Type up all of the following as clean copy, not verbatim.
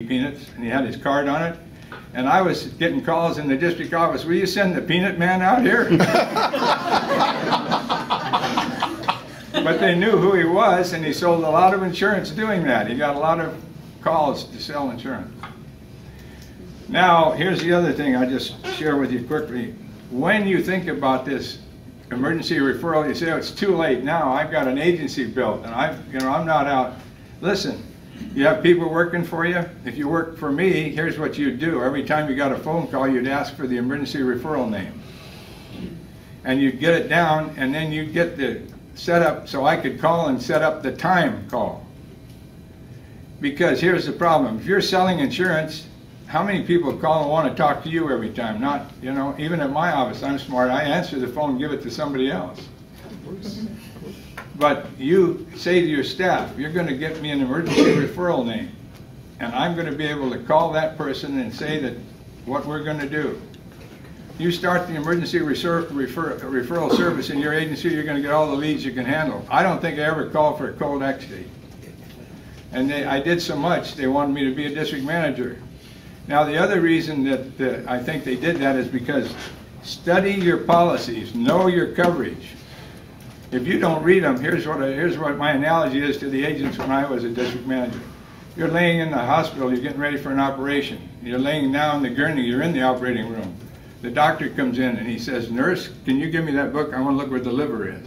peanuts, and he had his card on it. And I was getting calls in the district office, will you send the peanut man out here? But they knew who he was, and he sold a lot of insurance doing that. He got a lot of calls to sell insurance. Now, here's the other thing I'll just share with you quickly. When you think about this emergency referral, you say, oh, it's too late now. I've got an agency built, and I'm not out. Listen, you have people working for you. If you work for me, here's what you'd do. Every time you got a phone call, you'd ask for the emergency referral name. And you'd get it down, and then you'd get the setup so I could call and set up the time call. Because here's the problem. If you're selling insurance, how many people call and want to talk to you every time? Not, you know, even at my office, I'm smart. I answer the phone and give it to somebody else. But you say to your staff, you're going to get me an emergency referral name. And I'm going to be able to call that person and say that what we're going to do. You start the emergency referral service in your agency, you're going to get all the leads you can handle. I don't think I ever called for a cold X-day. And I did so much, they wanted me to be a district manager. Now the other reason that I think they did that is because study your policies, know your coverage. If you don't read them, here's what my analogy is to the agents when I was a district manager. You're laying in the hospital, you're getting ready for an operation. You're laying down on the gurney, you're in the operating room. The doctor comes in and he says, nurse, can you give me that book? I want to look where the liver is.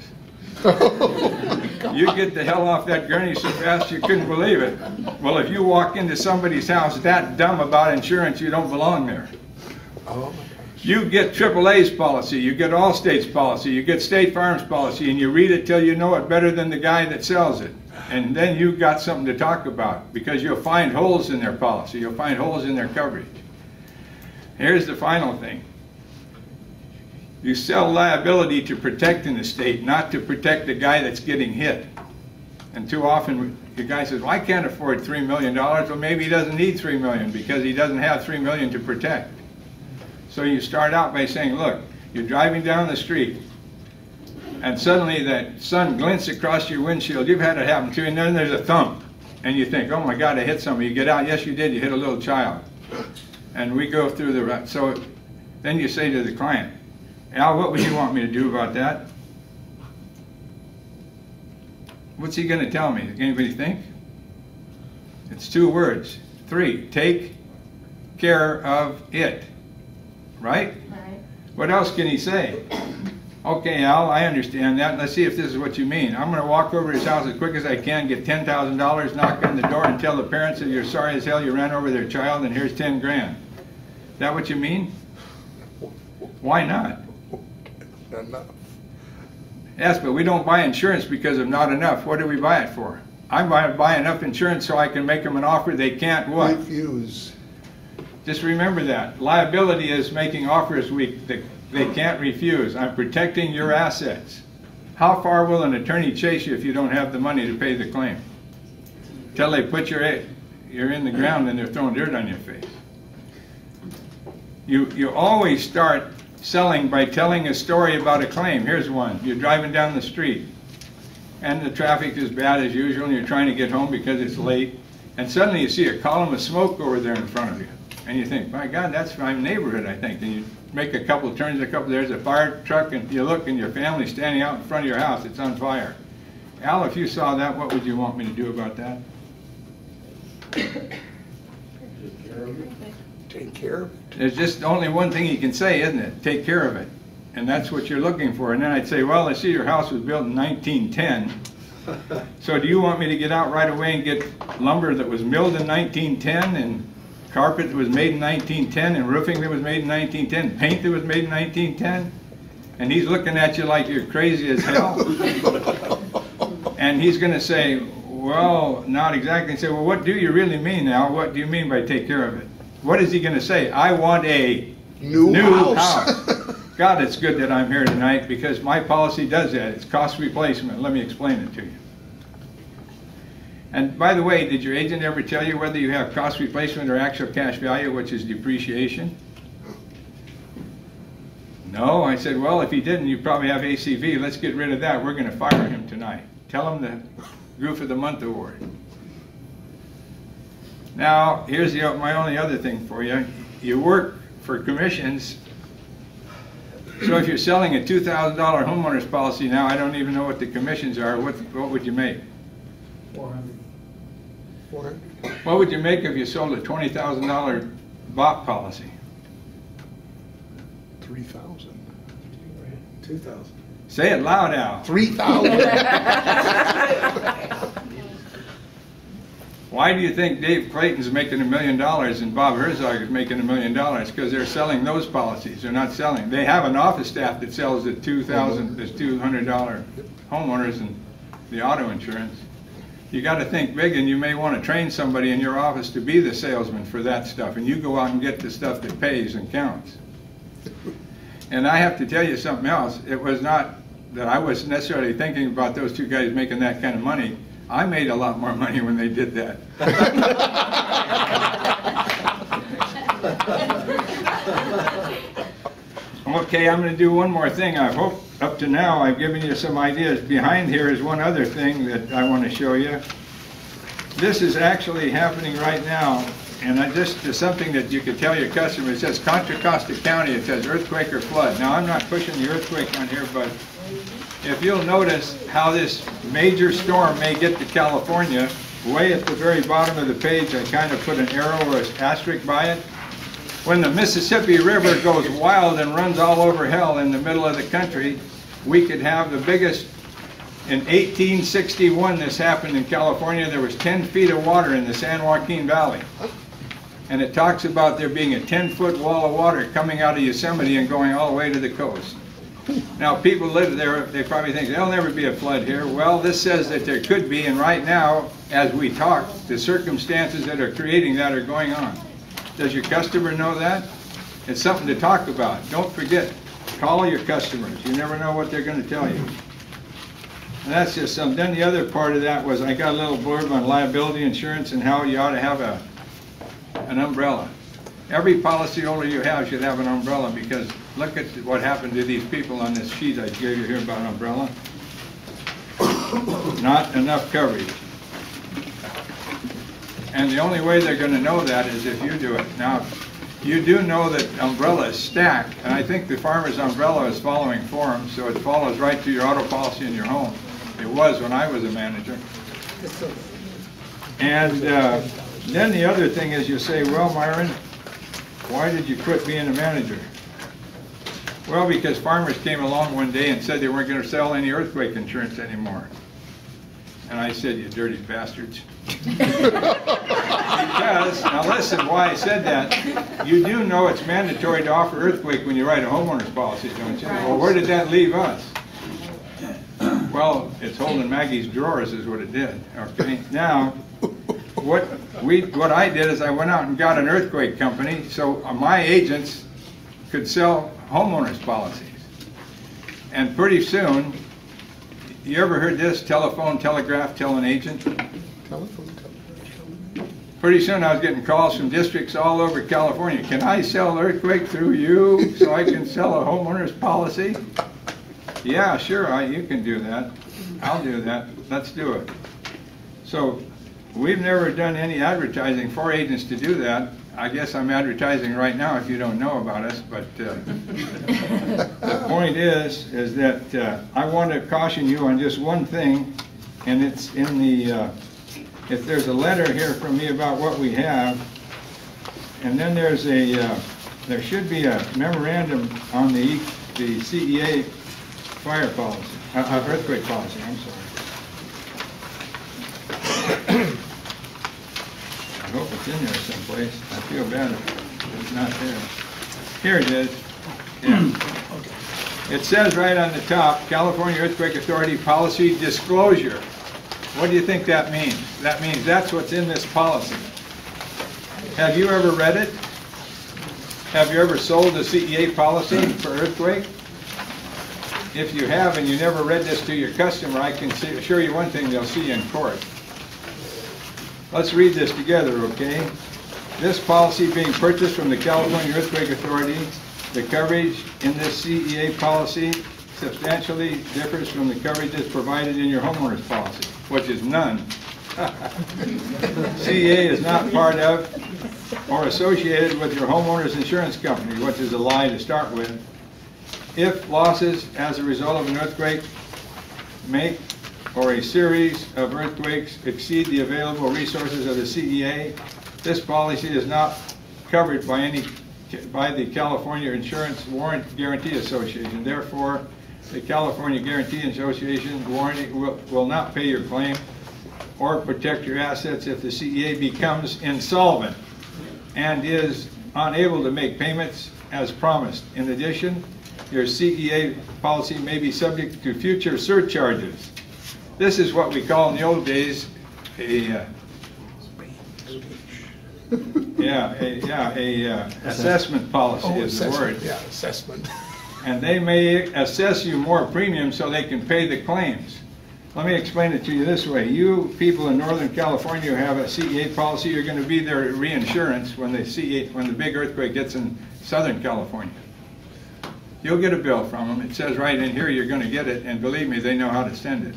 You get the hell off that gurney so fast you couldn't believe it. Well, if you walk into somebody's house that dumb about insurance, you don't belong there. You get AAA's policy, you get Allstate's policy, you get State Farm's policy, and you read it till you know it better than the guy that sells it. And then you've got something to talk about, because you'll find holes in their policy, you'll find holes in their coverage. Here's the final thing. You sell liability to protect an estate, not to protect the guy that's getting hit. And too often the guy says, well, I can't afford $3 million. Well, maybe he doesn't need $3 million because he doesn't have $3 million to protect. So you start out by saying, look, you're driving down the street and suddenly that sun glints across your windshield. You've had it happen to you, and then there's a thump. And you think, oh my God, I hit somebody. You get out, yes you did, you hit a little child. And we go through the, so then you say to the client, Al, what would you want me to do about that? What's he going to tell me? Does anybody think? It's 2 words. 3, take care of it. Right? Right. What else can he say? Okay, Al, I understand that. Let's see if this is what you mean. I'm going to walk over to his house as quick as I can, get $10,000, knock on the door, and tell the parents that you're sorry as hell you ran over their child, and here's 10 grand. Is that what you mean? Why not? Not enough. Yes, but we don't buy insurance because of not enough. What do we buy it for? I buy enough insurance so I can make them an offer they can't what? Refuse. Just remember that. Liability is making offers that they can't refuse. I'm protecting your assets. How far will an attorney chase you if you don't have the money to pay the claim? Till they put you're in the ground and they're throwing dirt on your face. You always start selling by telling a story about a claim. Here's one. You're driving down the street and the traffic is bad as usual and you're trying to get home because it's late, and suddenly you see a column of smoke over there in front of you and you think, my God, that's my neighborhood, I think. And you make a couple of turns, there's a fire truck, and you look and your family's standing out in front of your house, it's on fire. Al, if you saw that, what would you want me to do about that? Take care of it. There's just only one thing you can say, isn't it? Take care of it. And that's what you're looking for. And then I'd say, well, I see your house was built in 1910. So do you want me to get out right away and get lumber that was milled in 1910, and carpet that was made in 1910, and roofing that was made in 1910, paint that was made in 1910? And he's looking at you like you're crazy as hell. And he's going to say, well, not exactly. And say, well, what do you really mean now? What do you mean by take care of it? What is he going to say? I want a new house. God, it's good that I'm here tonight because my policy does that. It's cost replacement. Let me explain it to you. And by the way, did your agent ever tell you whether you have cost replacement or actual cash value, which is depreciation? No. I said, well, if he didn't, you probably have ACV. Let's get rid of that. We're going to fire him tonight. Tell him the Goof of the Month award. Now, here's my only other thing for you. You work for commissions. So if you're selling a $2,000 homeowner's policy now, I don't even know what the commissions are. What would you make? 400. 400? What would you make if you sold a $20,000 BOP policy? 3,000. 2,000. Say it loud, Al. 3,000. Why do you think Dave Clayton's making $1 million and Bob Herzog is making $1 million? Because they're selling those policies. They're not selling. They have an office staff that sells the $200 homeowners and the auto insurance. You got to think big, and you may want to train somebody in your office to be the salesman for that stuff, and you go out and get the stuff that pays and counts. And I have to tell you something else. It was not that I was necessarily thinking about those two guys making that kind of money. I made a lot more money when they did that. Okay, I'm going to do one more thing. I hope up to now I've given you some ideas. Behind here is one other thing that I want to show you. This is actually happening right now, and this is something that you could tell your customer. It says Contra Costa County. It says earthquake or flood. Now, I'm not pushing the earthquake on here, but if you'll notice how this major storm may get to California, way at the very bottom of the page, I kind of put an arrow or an asterisk by it. When the Mississippi River goes wild and runs all over hell in the middle of the country, we could have the biggest. In 1861, this happened in California. There was 10 feet of water in the San Joaquin Valley. And it talks about there being a 10-foot wall of water coming out of Yosemite and going all the way to the coast. Now, people live there, they probably think there'll never be a flood here. Well, this says that there could be, and right now, as we talk, the circumstances that are creating that are going on. Does your customer know that? It's something to talk about. Don't forget, call your customers. You never know what they're going to tell you. And that's just something. Then the other part of that was I got a little blurb on liability insurance and how you ought to have an umbrella. Every policyholder you have should have an umbrella, because look at what happened to these people on this sheet I gave you here about an umbrella. Not enough coverage. And the only way they're going to know that is if you do it. Now, you do know that umbrella is stacked, and I think the farmer's umbrella is following form, so it follows right to your auto policy in your home. It was when I was a manager. And then the other thing is you say, well, Myron, why did you quit being a manager? Well, because farmers came along one day and said they weren't going to sell any earthquake insurance anymore. And I said, you dirty bastards. Because, now listen, why I said that, you do know it's mandatory to offer earthquake when you write a homeowner's policy, don't you? Well, where did that leave us? Well, it's holding Maggie's drawers is what it did, okay? Now, what I did is I went out and got an earthquake company so my agents could sell homeowners policies. And pretty soon, you ever heard this, telephone, telegraph, tell an agent? Telephone. Pretty soon I was getting calls from districts all over California. Can I sell earthquake through you so I can sell a homeowner's policy? Yeah, sure, you can do that. I'll do that. Let's do it. So we've never done any advertising for agents to do that. I guess I'm advertising right now if you don't know about us, but the point is that I want to caution you on just one thing, and it's in the, if there's a letter here from me about what we have, and then there's there should be a memorandum on the CEA fire policy, earthquake policy, I'm sorry. I hope it's in there someplace. I feel bad if it's not there. Here it is. Yeah. It says right on the top, California Earthquake Authority Policy Disclosure. What do you think that means? That means that's what's in this policy. Have you ever read it? Have you ever sold a CEA policy for earthquake? If you have and you never read this to your customer, I can assure you one thing, they'll see you in court. Let's read this together, okay? This policy being purchased from the California Earthquake Authority, the coverage in this CEA policy substantially differs from the coverages provided in your homeowner's policy, which is none. CEA is not part of or associated with your homeowner's insurance company, which is a lie to start with. If losses as a result of an earthquake make or a series of earthquakes exceed the available resources of the CEA, this policy is not covered by the California Insurance Warranty Guarantee Association. Therefore, the California Guarantee Association warranty will not pay your claim or protect your assets if the CEA becomes insolvent and is unable to make payments as promised. In addition, your CEA policy may be subject to future surcharges. This is what we call in the old days a assessment policy is the word. Yeah, assessment. And they may assess you more premium so they can pay the claims. Let me explain it to you this way. You people in Northern California who have a CEA policy, you're going to be their reinsurance when the big earthquake gets in Southern California. You'll get a bill from them. It says right in here you're going to get it, and believe me, they know how to send it.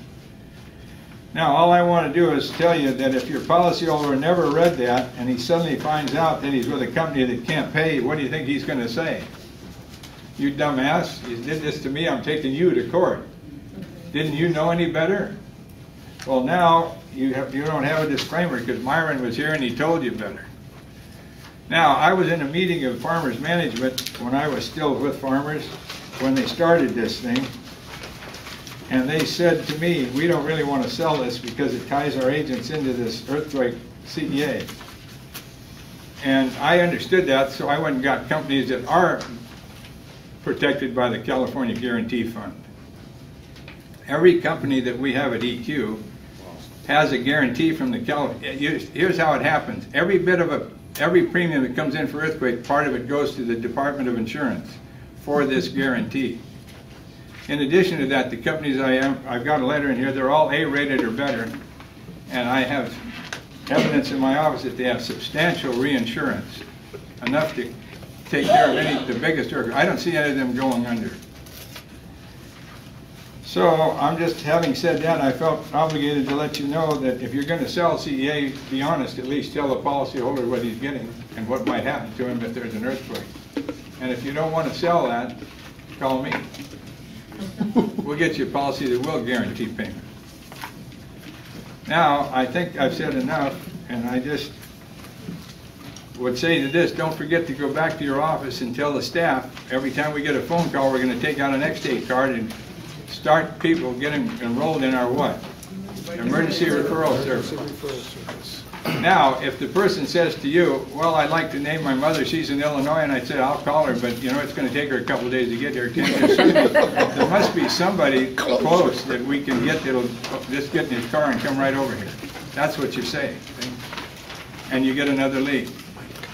Now, all I want to do is tell you that if your policyholder never read that and he suddenly finds out that he's with a company that can't pay, what do you think he's going to say? You dumbass, you did this to me, I'm taking you to court. Didn't you know any better? Well, now you don't have a disclaimer because Myron was here and he told you better. Now, I was in a meeting of Farmers Management when I was still with Farmers when they started this thing. And they said to me, we don't really want to sell this because it ties our agents into this earthquake CEA. And I understood that, so I went and got companies that are protected by the California Guarantee Fund. Every company that we have at EQ has a guarantee from the California. Here's how it happens. Every premium that comes in for earthquake, part of it goes to the Department of Insurance for this guarantee. In addition to that, the companies I've got a letter in here, they're all A-rated or better, and I have evidence in my office that they have substantial reinsurance, enough to take care of the biggest earthquake. I don't see any of them going under. So I'm just, having said that, I felt obligated to let you know that if you're going to sell CEA, be honest, at least tell the policyholder what he's getting and what might happen to him if there's an earthquake. And if you don't want to sell that, call me. We'll get you a policy that will guarantee payment. Now, I think I've said enough, and I just would say to this, don't forget to go back to your office and tell the staff, every time we get a phone call, we're going to take out an X-Date card and start people getting enrolled in our what? Emergency referral service. Now, if the person says to you, well, I'd like to name my mother, she's in Illinois, and I said, I'll call her, but you know, it's going to take her a couple of days to get here. There must be somebody close that we can get that'll just get in his car and come right over here. That's what you say. And you get another lead.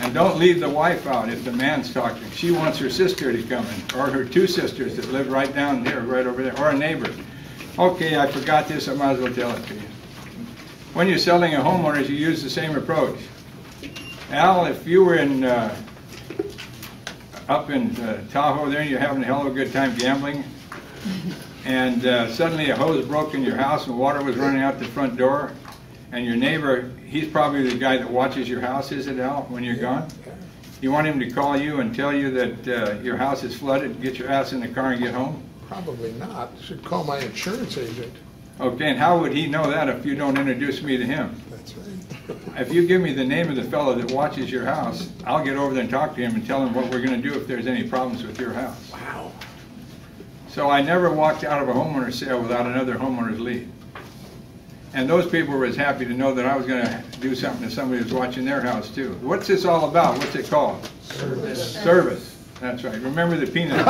And don't leave the wife out if the man's talking. She wants her sister to come in, or her two sisters that live right down there, right over there, or a neighbor. Okay, I forgot this, I might as well tell it to you. When you're selling a homeowners, you use the same approach. Al, if you were in up in Tahoe there and you're having a hell of a good time gambling, and suddenly a hose broke in your house and water was running out the front door, and your neighbor, he's probably the guy that watches your house, is it, Al, when you're gone? You want him to call you and tell you that your house is flooded, get your ass in the car and get home? Probably not. Should call my insurance agent. Okay, and how would he know that if you don't introduce me to him? That's right. If you give me the name of the fellow that watches your house, I'll get over there and talk to him and tell him what we're going to do if there's any problems with your house. Wow. So I never walked out of a homeowner's sale without another homeowner's lead. And those people were as happy to know that I was going to do something to somebody who's watching their house too. What's this all about? What's it called? Service. Service. That's right. Remember the peanut.